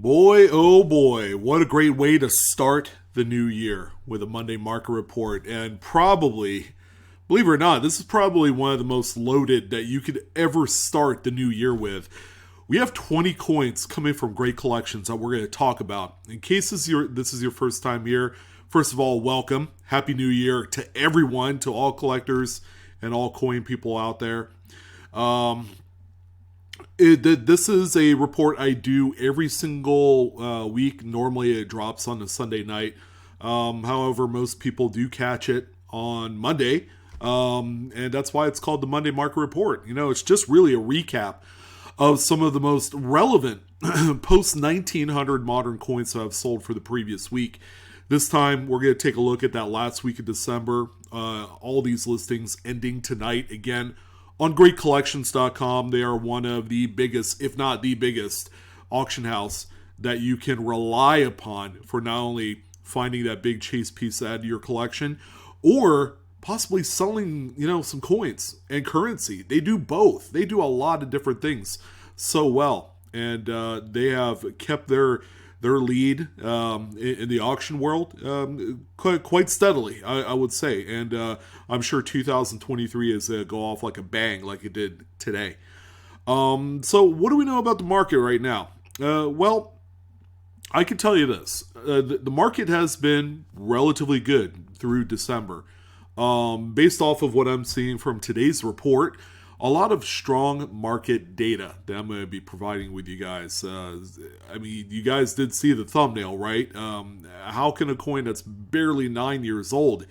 Boy, oh boy, what a great way to start the new year with a Monday market report. And probably, believe it or not, this is probably one of the most loaded that you could ever start the new year with. We have 20 coins coming from great collections that we're going to talk about. In case this is your first time here, first of all, welcome. Happy New Year to everyone, to all collectors and all coin people out there. Um, this is a report I do every single week. Normally it drops on a Sunday night. However, most people do catch it on Monday. And that's why it's called the Monday Market Report. You know, it's just really a recap of some of the most relevant post 1900 modern coins that have sold for the previous week. This time, we're going to take a look at that last week of December. All these listings ending tonight. Again, on greatcollections.com, they are one of the biggest, if not the biggest, auction house that you can rely upon for not only finding that big chase piece to add to your collection, or possibly selling, some coins and currency. They do both. They do a lot of different things so well, and they have kept their lead in the auction world quite steadily, I would say. And I'm sure 2023 is go off like a bang, like it did today. So what do we know about the market right now? Well, I can tell you this. The market has been relatively good through December. Based off of what I'm seeing from today's report, a lot of strong market data that I'm going to be providing with you guys. You guys did see the thumbnail, right? How can a coin that's barely 9 years old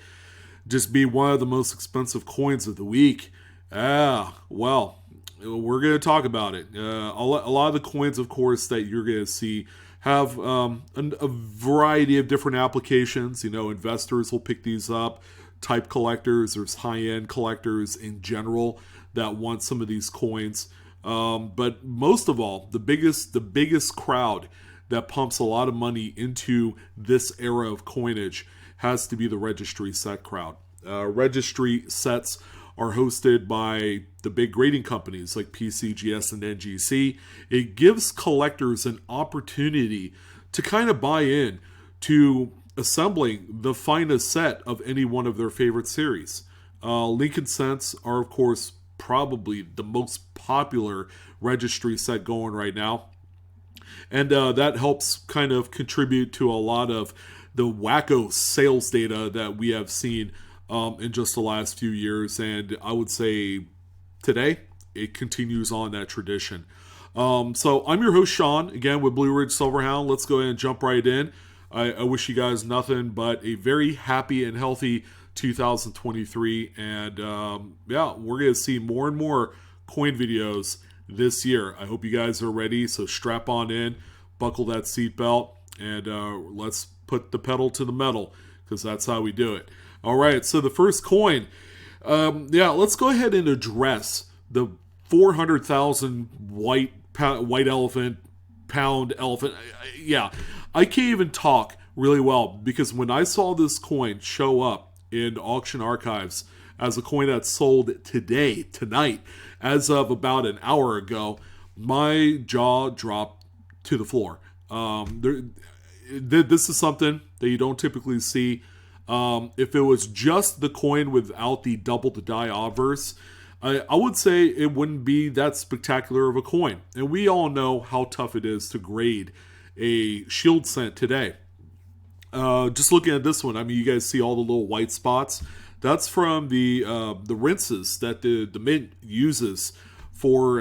just be one of the most expensive coins of the week? Well, we're going to talk about it. A lot of the coins, of course, that you're going to see have a variety of different applications. Investors will pick these up. Type collectors, there's high-end collectors in general that want some of these coins. But most of all, the biggest crowd that pumps a lot of money into this era of coinage has to be the registry set crowd. Registry sets are hosted by the big grading companies like PCGS and NGC. It gives collectors an opportunity to kind of buy in to assembling the finest set of any one of their favorite series. Lincoln Cents are, of course, probably the most popular registry set going right now. And that helps kind of contribute to a lot of the wacko sales data that we have seen in just the last few years. And I would say today, it continues on that tradition. So I'm your host, Sean, again with BlueRidgeSilverhound. Let's go ahead and jump right in. I wish you guys nothing but a very happy and healthy 2023. And we're going to see more and more coin videos this year. I hope you guys are ready. So strap on in, buckle that seatbelt, and let's put the pedal to the metal, because that's how we do it. All right, so the first coin. Let's go ahead and address the 400,000 white elephant, pound elephant. I can't even talk really well, because when I saw this coin show up in auction archives as a coin that sold tonight, as of about an hour ago, my jaw dropped to the floor. This is something that you don't typically see. If it was just the coin without the double to die obverse, I would say it wouldn't be that spectacular of a coin. And we all know how tough it is to grade a shield cent today. Just looking at this one, you guys see all the little white spots. That's from the rinses that the mint uses for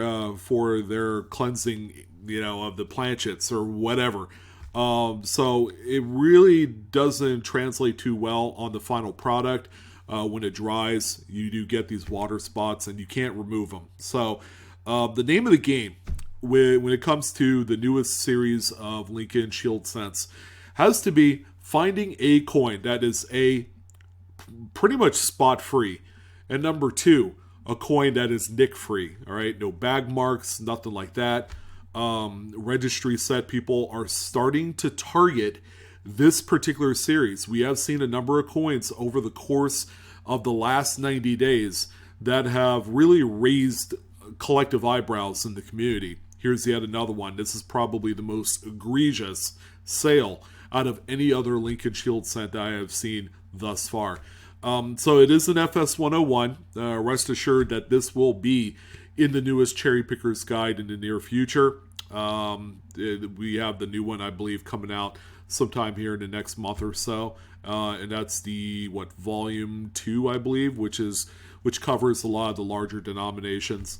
their cleansing, of the planchets or whatever. So it really doesn't translate too well on the final product. When it dries, you do get these water spots, and you can't remove them. So the name of the game when it comes to the newest series of Lincoln Shield Cents has to be finding a coin that is pretty much spot free, and number two, a coin that is nick free. All right, no bag marks, nothing like that. Registry set people are starting to target this particular series. We have seen a number of coins over the course of the last 90 days that have really raised collective eyebrows in the community. Here's yet another one. This is probably the most egregious sale out of any other Lincoln Shield scent that I have seen thus far. So it is an FS 101. Rest assured that this will be in the newest Cherry Picker's Guide in the near future. We have the new one, I believe, coming out sometime here in the next month or so. And that's the, volume 2, I believe, which covers a lot of the larger denominations.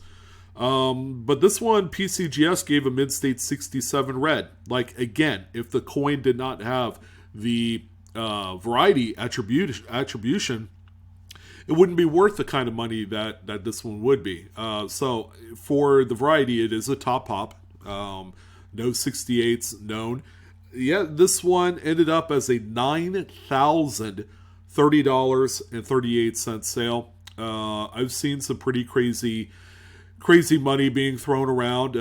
But this one, PCGS gave a mid-state 67 red. Like, again, if the coin did not have the variety attribution, it wouldn't be worth the kind of money that this one would be. So for the variety, it is a top pop. No 68s known. Yeah, this one ended up as a $9,030.38 sale. I've seen some pretty crazy money being thrown around.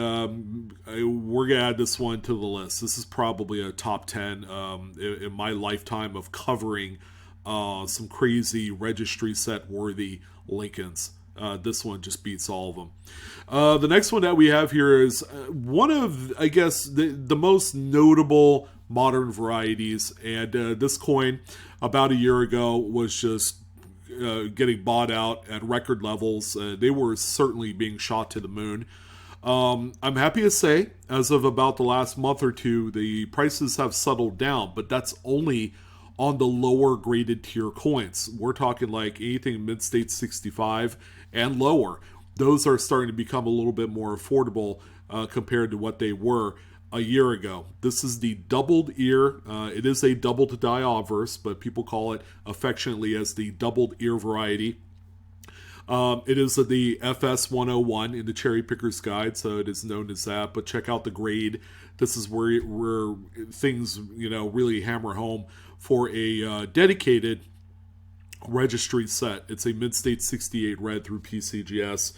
We're going to add this one to the list. This is probably a top 10 in my lifetime of covering some crazy registry set worthy Lincolns. This one just beats all of them. The next one that we have here is one of, I guess, the most notable modern varieties. And this coin, about a year ago, was just getting bought out at record levels. They were certainly being shot to the moon. I'm happy to say, as of about the last month or two, the prices have settled down, but that's only on the lower graded tier coins. We're talking like anything mid-state 65 and lower. Those are starting to become a little bit more affordable compared to what they were a year ago. This is the doubled ear. It is a double to die obverse, but people call it affectionately as the doubled ear variety. It is the FS 101 in the Cherry Picker's Guide, so it is known as that. But check out the grade. This is where things really hammer home for a dedicated registry set. It's a mid-state 68 red through PCGS.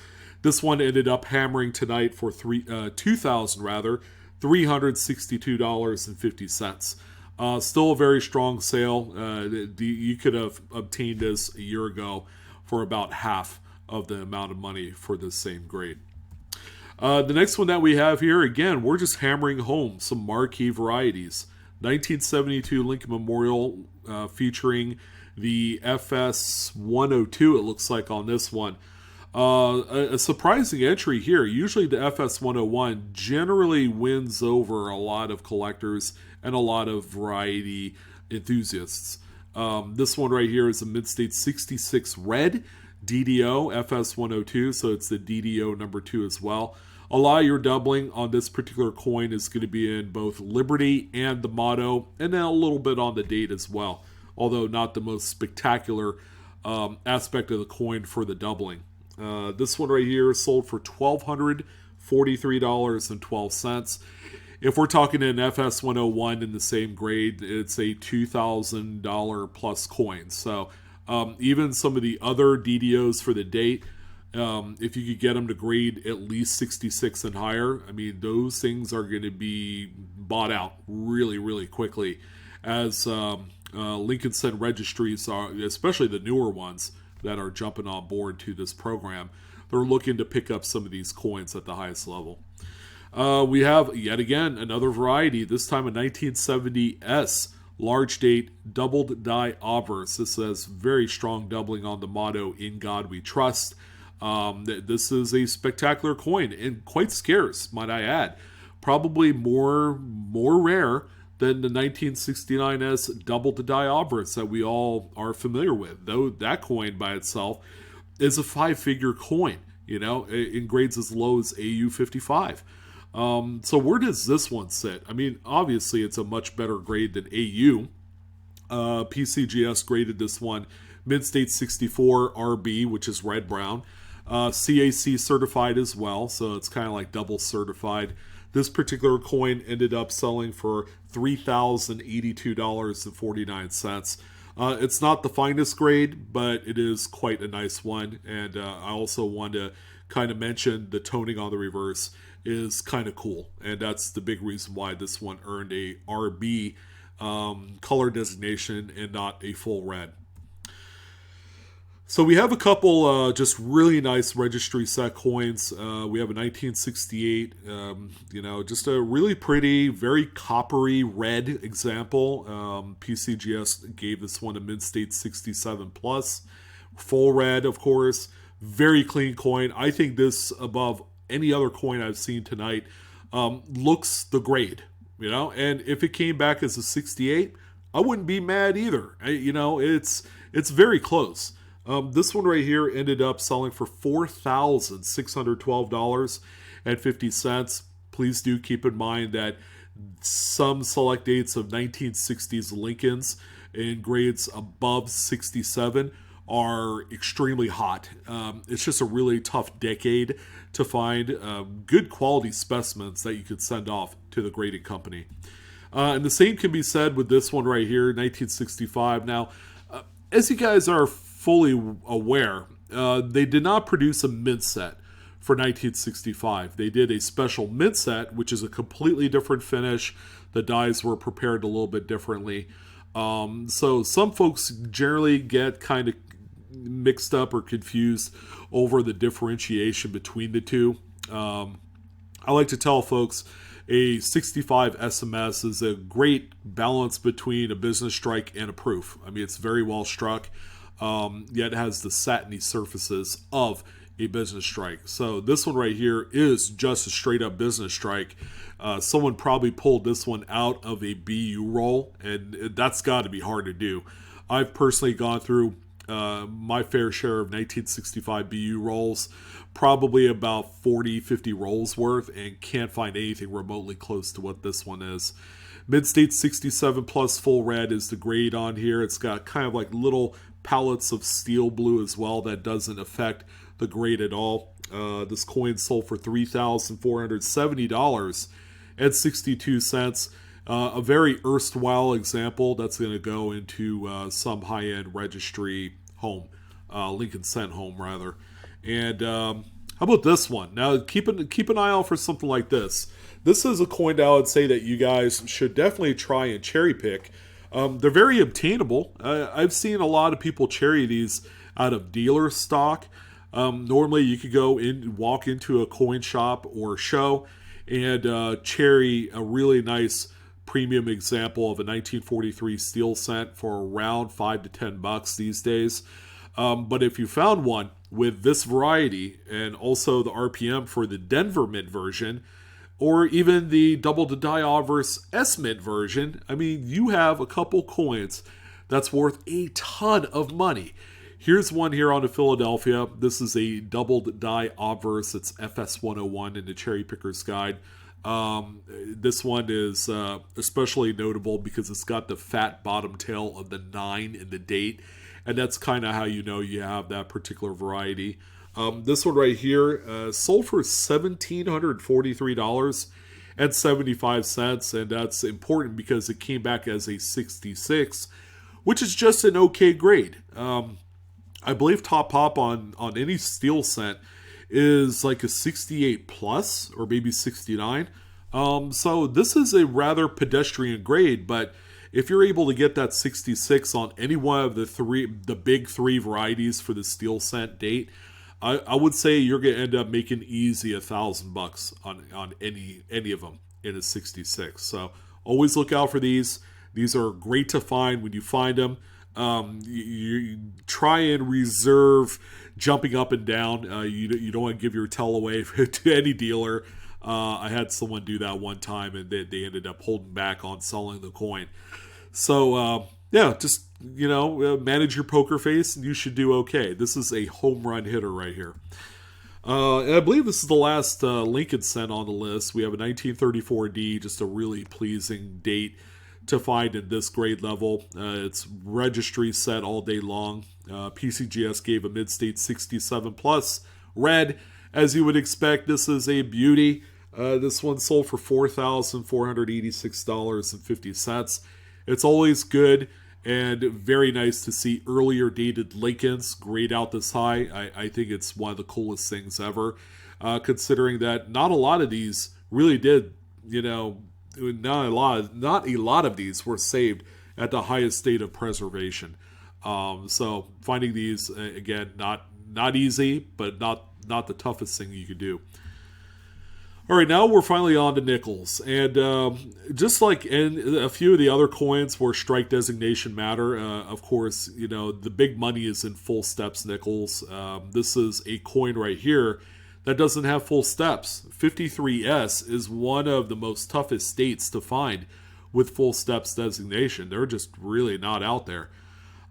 This one ended up hammering tonight for $2,000, still a very strong sale. You could have obtained this a year ago for about half of the amount of money for the same grade. The next one that we have here, again, we're just hammering home some marquee varieties. 1972 Lincoln Memorial featuring the FS 102, it looks like on this one. A surprising entry here. Usually the FS 101 generally wins over a lot of collectors and a lot of variety enthusiasts. This one right here is a mid-state 66 red DDO FS 102, so it's the DDO number 2 as well. A lot of your doubling on this particular coin is going to be in both Liberty and the motto, and then a little bit on the date as well, although not the most spectacular aspect of the coin for the doubling. This one right here sold for $1,243.12. If we're talking an FS 101 in the same grade, it's a $2,000 plus coin. So even some of the other DDOs for the date, if you could get them to grade at least 66 and higher, I mean, those things are going to be bought out really, really quickly. As Lincoln sent registries are, especially the newer ones that are jumping on board to this program, they're looking to pick up some of these coins at the highest level. We have, yet again, another variety, this time a 1970S large date doubled die obverse. This has very strong doubling on the motto, "In God We Trust." This is a spectacular coin and quite scarce, might I add. Probably more rare than the 1969S double to die obverse that we all are familiar with. Though that coin by itself is a 5-figure coin, in grades as low as AU 55. So where does this one sit? I mean, obviously it's a much better grade than AU. PCGS graded this one mid-state 64 RB, which is red-brown. CAC certified as well, so it's kind of like double certified. This particular coin ended up selling for $3,082.49. It's not the finest grade, but it is quite a nice one. And I also want to kind of mention the toning on the reverse is kind of cool. And that's the big reason why this one earned a RB color designation and not a full red. So we have a couple just really nice registry set coins. We have a 1968, just a really pretty, very coppery red example. PCGS gave this one a mid-state 67 plus. Full red, of course. Very clean coin. I think this, above any other coin I've seen tonight, looks the grade. And if it came back as a 68, I wouldn't be mad either. It's very close. This one right here ended up selling for $4,612.50. Please do keep in mind that some select dates of 1960s Lincolns in grades above 67 are extremely hot. It's just a really tough decade to find good quality specimens that you could send off to the grading company. And the same can be said with this one right here, 1965. Now, as you guys are fully aware, they did not produce a mint set for 1965. They did a special mint set, which is a completely different finish. The dies were prepared a little bit differently. So some folks generally get kind of mixed up or confused over the differentiation between the two. I like to tell folks a 65 SMS is a great balance between a business strike and a proof. I mean, it's very well struck, yet has the satiny surfaces of a business strike. So this one right here is just a straight up business strike. Someone probably pulled this one out of a BU roll, and that's got to be hard to do. I've personally gone through my fair share of 1965 BU rolls, probably about 40, 50 rolls worth, and can't find anything remotely close to what this one is. Mid-State 67 plus full red is the grade on here. It's got kind of like little pallets of steel blue as well. That doesn't affect the grade at all. This coin sold for $3,470.62. A very erstwhile example that's going to go into some high-end registry home, Lincoln Cent home rather. And how about this one? Now keep an eye out for something like this. This is a coin that I would say that you guys should definitely try and cherry pick. They're very obtainable. I've seen a lot of people cherry these out of dealer stock. Normally you could walk into a coin shop or show and cherry a really nice premium example of a 1943 steel cent for around $5 to $10 these days. But if you found one with this variety and also the RPM for the Denver mint version, or even the double to die obverse S mint version, I mean, you have a couple coins that's worth a ton of money. Here's one here on the Philadelphia. This is a doubled die obverse. It's FS101 in the Cherry Picker's Guide. This one is especially notable because it's got the fat bottom tail of the 9 in the date, and that's kind of how you know you have that particular variety. This one right here sold for $1,743.75, and that's important because it came back as a 66, which is just an okay grade. I believe top pop on any steel cent is like a 68 plus or maybe 69. So this is a rather pedestrian grade, but if you're able to get that 66 on any one of the big three varieties for the steel cent date, I would say you're going to end up making easy $1,000 on any of them in a 66. So always look out for these. These are great to find when you find them. You try and reserve jumping up and down. You don't want to give your tell away to any dealer. I had someone do that one time, and they ended up holding back on selling the coin. So just manage your poker face, and you should do okay. This is a home run hitter right here. And I believe this is the last Lincoln cent on the list. We have a 1934D, just a really pleasing date to find in this grade level. It's registry set all day long. PCGS gave a mid-state 67 plus red. As you would expect, this is a beauty. This one sold for $4,486.50. It's always good and very nice to see earlier dated Lincolns grade out this high. I think it's one of the coolest things ever, considering that not a lot of these really did, not a lot of these were saved at the highest state of preservation. So finding these, again, not easy, but not the toughest thing you could do. All right, now we're finally on to nickels. And just like in a few of the other coins where strike designation matter, of course, the big money is in full steps nickels. This is a coin right here that doesn't have full steps. 53S is one of the most toughest states to find with full steps designation. They're just really not out there.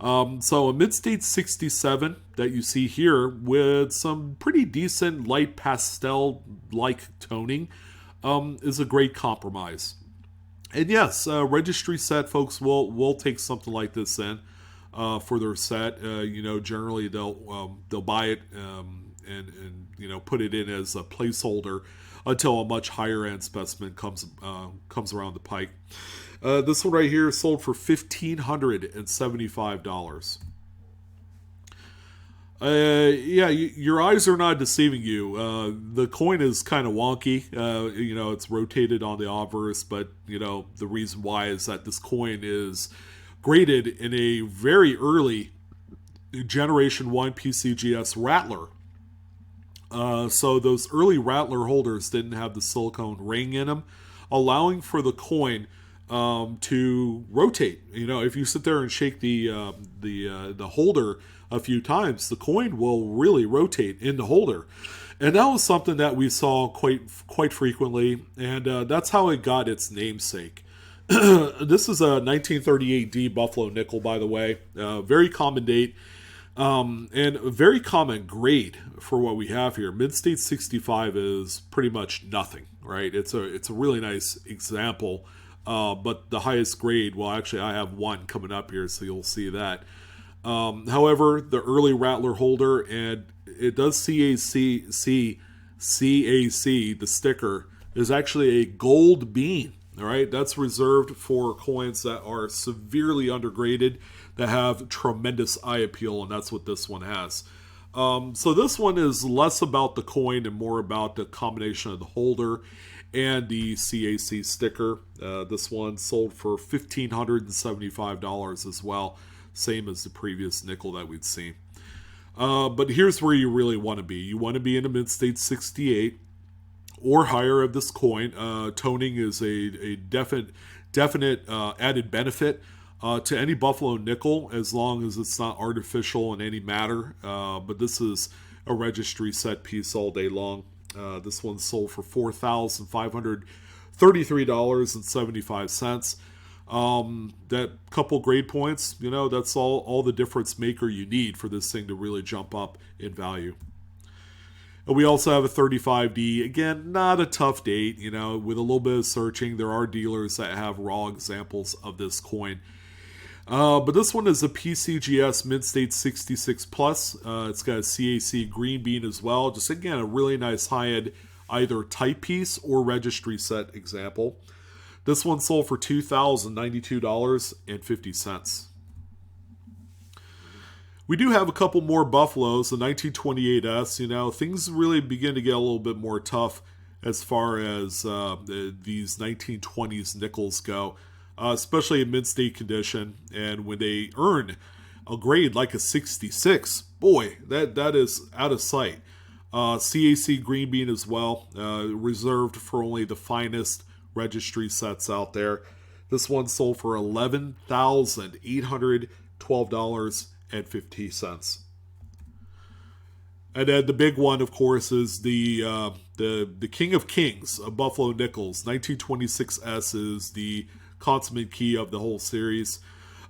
So a mid-state 67 that you see here with some pretty decent light pastel-like toning is a great compromise. And yes, registry set folks will take something like this in for their set. Generally they'll buy it and put it in as a placeholder until a much higher end specimen comes around the pike. This one right here sold for $1,575. Your eyes are not deceiving you. The coin is kind of wonky. It's rotated on the obverse, but the reason why is that this coin is graded in a very early Generation 1 PCGS Rattler. So those early Rattler holders didn't have the silicone ring in them, allowing for the coin to rotate. If you sit there and shake the holder a few times, the coin will really rotate in the holder, and that was something that we saw quite frequently, and that's how it got its namesake. This is a 1938D Buffalo nickel, by the way. Very common date, and a very common grade for what we have here. Mid-state 65 is pretty much nothing, right? It's a really nice example. But the highest grade, well, actually, I have one coming up here, so you'll see that. However, the early Rattler holder, and it does CAC, the sticker, is actually a gold bean. All right, that's reserved for coins that are severely undergraded, that have tremendous eye appeal, and that's what this one has. So this one is less about the coin and more about the combination of the holder and the CAC sticker. This one sold for $1,575 as well, same as the previous nickel that we'd seen. But here's where you really want to be. You want to be in a mid-state 68 or higher of this coin. Toning is a definite added benefit to any Buffalo nickel, as long as it's not artificial in any matter. But this is a registry set piece all day long. This one sold for $4,533.75. That couple grade points, that's all the difference maker you need for this thing to really jump up in value. And we also have a 35D. Again, not a tough date. With a little bit of searching, there are dealers that have raw examples of this coin. But this one is a PCGS Mid-State 66 Plus. It's got a CAC green bean as well. Just, again, a really nice high-end either type piece or registry set example. This one sold for $2,092.50. We do have a couple more Buffaloes, the 1928S. Things really begin to get a little bit more tough as far as these 1920s nickels go. Especially in mid-state condition, and when they earn a grade like a 66, boy, that is out of sight. CAC green bean as well, reserved for only the finest registry sets out there. This one sold for $11,812.50. And then the big one, of course, is the King of Kings of Buffalo nickels. 1926S is the consummate key of the whole series.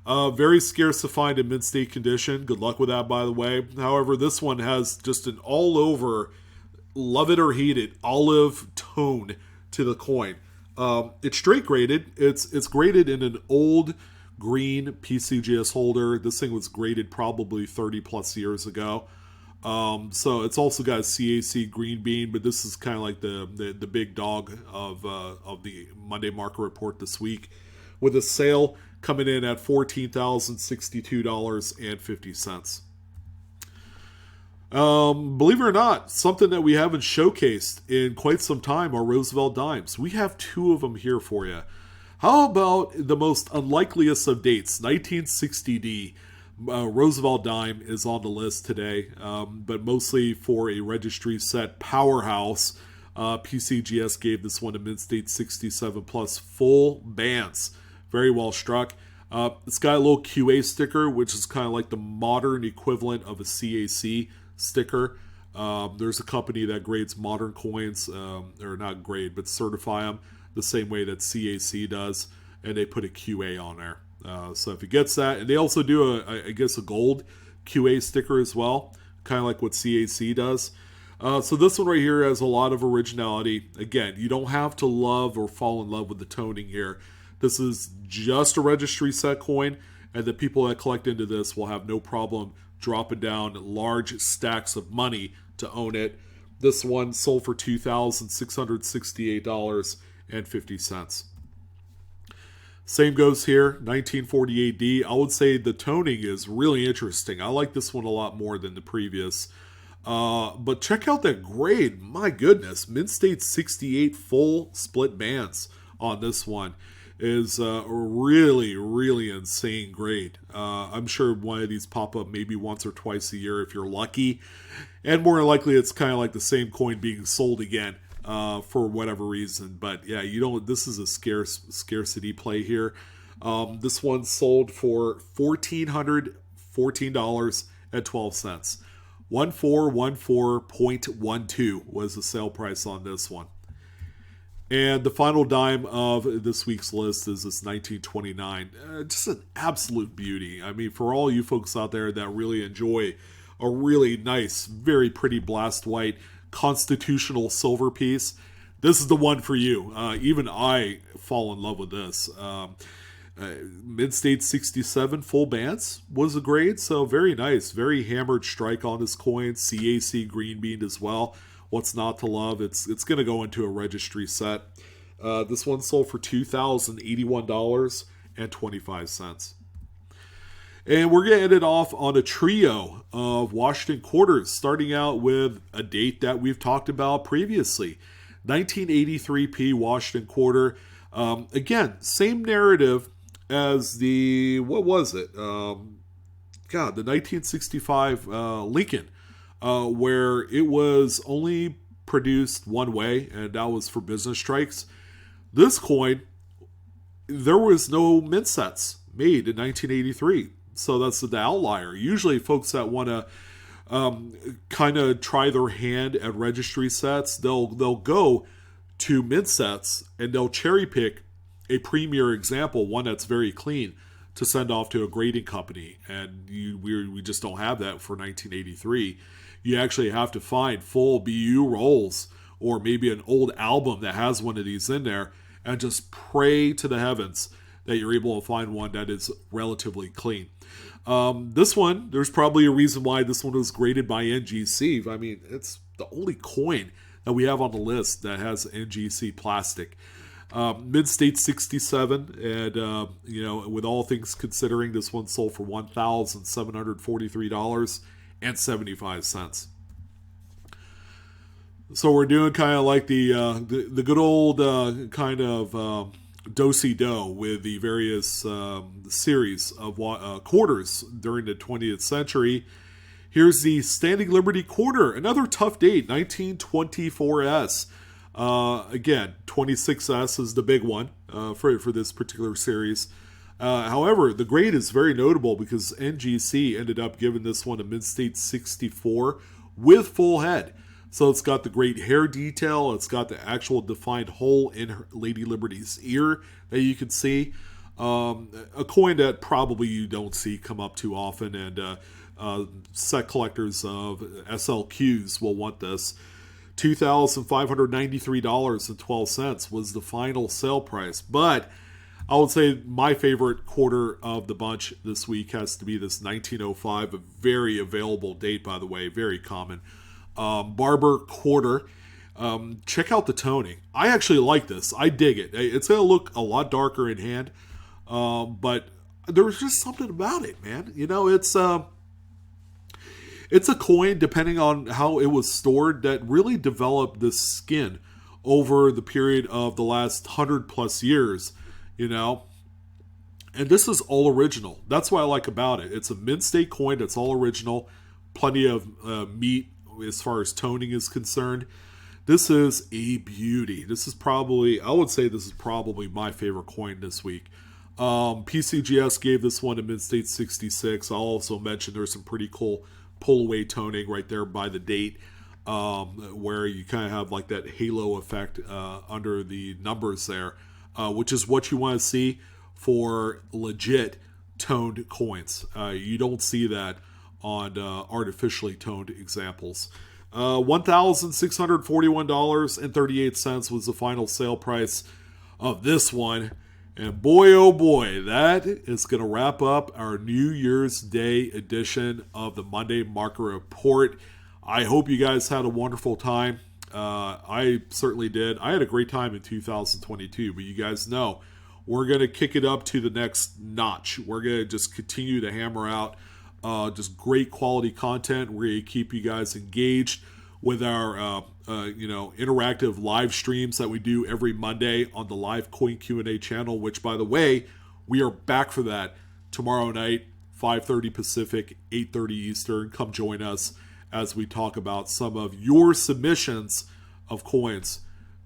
Very scarce to find in mid-state condition. Good luck with that, by the way. However, this one has just an all-over, love it or hate it, olive tone to the coin. It's straight graded. It's graded in an old green PCGS holder. This thing was graded probably 30 plus years ago. So it's also got a CAC green bean, but this is kind of like the big dog of the Monday market report this week, with a sale coming in at $14,062.50. Believe it or not, something that we haven't showcased in quite some time are Roosevelt dimes. We have two of them here for you. How about the most unlikeliest of dates, 1960D Roosevelt dime is on the list today, but mostly for a registry set powerhouse. PCGS gave this one a mid-state 67 plus full bands. Very well struck. It's got a little QA sticker, which is kind of like the modern equivalent of a CAC sticker. There's a company that grades modern coins, or not grade, but certify them the same way that CAC does, and they put a QA on there. So if it gets that, and they also do I guess a gold QA sticker as well, kind of like what CAC does. So this one right here has a lot of originality. Again, you don't have to love or fall in love with the toning here. This is just a registry set coin, and the people that collect into this will have no problem dropping down large stacks of money to own it. This one sold for $2,668.50. Same goes here, 1948D. I would say the toning is really interesting. I like this one a lot more than the previous. But check out that grade. My goodness, mid-state 68 full split bands on this one is a really, really insane grade. I'm sure one of these pop up maybe once or twice a year if you're lucky. And more likely it's kind of like the same coin being sold again for whatever reason. But yeah, this is a scarcity play here. This one sold for $1,414.12. 1414.12 was the sale price on this one. And the final dime of this week's list is this 1929. Just an absolute beauty. I mean, for all you folks out there that really enjoy a really nice, very pretty blast white constitutional silver piece, this is the one for you. Even I fall in love with this. Mid-state 67 full bands was a grade, so very nice. Very hammered strike on this coin. CAC green bean as well. What's not to love? It's going to go into a registry set. This one sold for $2,081.25. And we're going to end it off on a trio of Washington quarters, starting out with a date that we've talked about previously. 1983p Washington quarter. Again, same narrative as the, what was it? The 1965 Lincoln, where it was only produced one way, and that was for business strikes. This coin, there was no mint sets made in 1983, so that's the outlier. Usually folks that want to kind of try their hand at registry sets, they'll go to mint sets and they'll cherry pick a premier example, one that's very clean, to send off to a grading company. And we just don't have that for 1983. You actually have to find full BU rolls or maybe an old album that has one of these in there and just pray to the heavens that you're able to find one that is relatively clean. This one, there's probably a reason why this one was graded by NGC. I mean, it's the only coin that we have on the list that has NGC plastic. Mid-state 67, and with all things considering, this one sold for $1,743.75. So we're doing kind of like the good old kind of do-si-do with the various series of quarters during the 20th century. Here's the Standing Liberty quarter, another tough date, 1924S. Again, 26S is the big one for this particular series. However, the grade is very notable because NGC ended up giving this one a mid-state 64 with full head. So it's got the great hair detail. It's got the actual defined hole in Lady Liberty's ear that you can see. A coin that probably you don't see come up too often, and set collectors of SLQs will want this. $2,593.12 was the final sale price. But I would say my favorite quarter of the bunch this week has to be this 1905, a very available date, by the way, very common. Barber quarter. Check out the toning. I actually like this. I dig it. It's going to look a lot darker in hand, but there's just something about it, man. It's a coin, depending on how it was stored, that really developed this skin over the period of the last 100 plus years. And this is all original. That's what I like about it. It's a mid-state coin that's all original. Plenty of meat as far as toning is concerned. This is a beauty. This is probably, I would say this is probably my favorite coin this week. PCGS gave this one a mid-state 66. I'll also mention there's some pretty cool pull-away toning right there by the date, where you kind of have like that halo effect under the numbers there, which is what you want to see for legit toned coins. You don't see that on artificially toned examples. $1,641.38 was the final sale price of this one. And boy, oh boy, that is going to wrap up our New Year's Day edition of the Monday Market Report. I hope you guys had a wonderful time. I certainly did. I had a great time in 2022, but you guys know we're going to kick it up to the next notch. We're going to just continue to hammer out just great quality content. We're going to keep you guys engaged with our interactive live streams that we do every Monday on the live Coin Q&A channel, which, by the way, we are back for that tomorrow night, 5:30 Pacific, 8:30 Eastern. Come join us as we talk about some of your submissions of coins.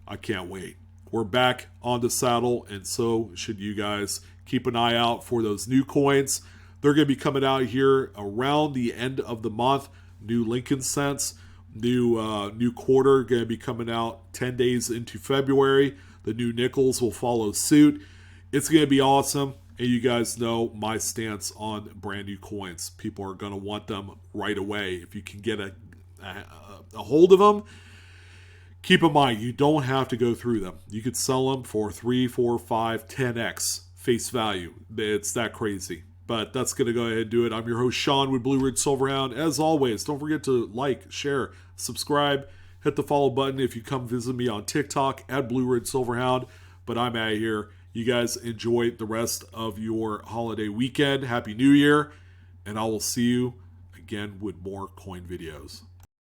I can't wait. We're back on the saddle, and so should you guys. Keep an eye out for those new coins. They're going to be coming out here around the end of the month. New Lincoln cents, new quarter going to be coming out 10 days into February. The new nickels will follow suit. It's going to be awesome, and you guys know my stance on brand new coins. People are going to want them right away. If you can get a hold of them, keep in mind, you don't have to go through them. You could sell them for 3, 4, 5, 10x face value. It's that crazy. But that's going to go ahead and do it. I'm your host, Sean, with Blue Ridge Silverhound. As always, don't forget to like, share, subscribe, hit the follow button if you come visit me on TikTok at Blue Ridge Silverhound. But I'm out of here. You guys enjoy the rest of your holiday weekend. Happy New Year. And I will see you again with more coin videos.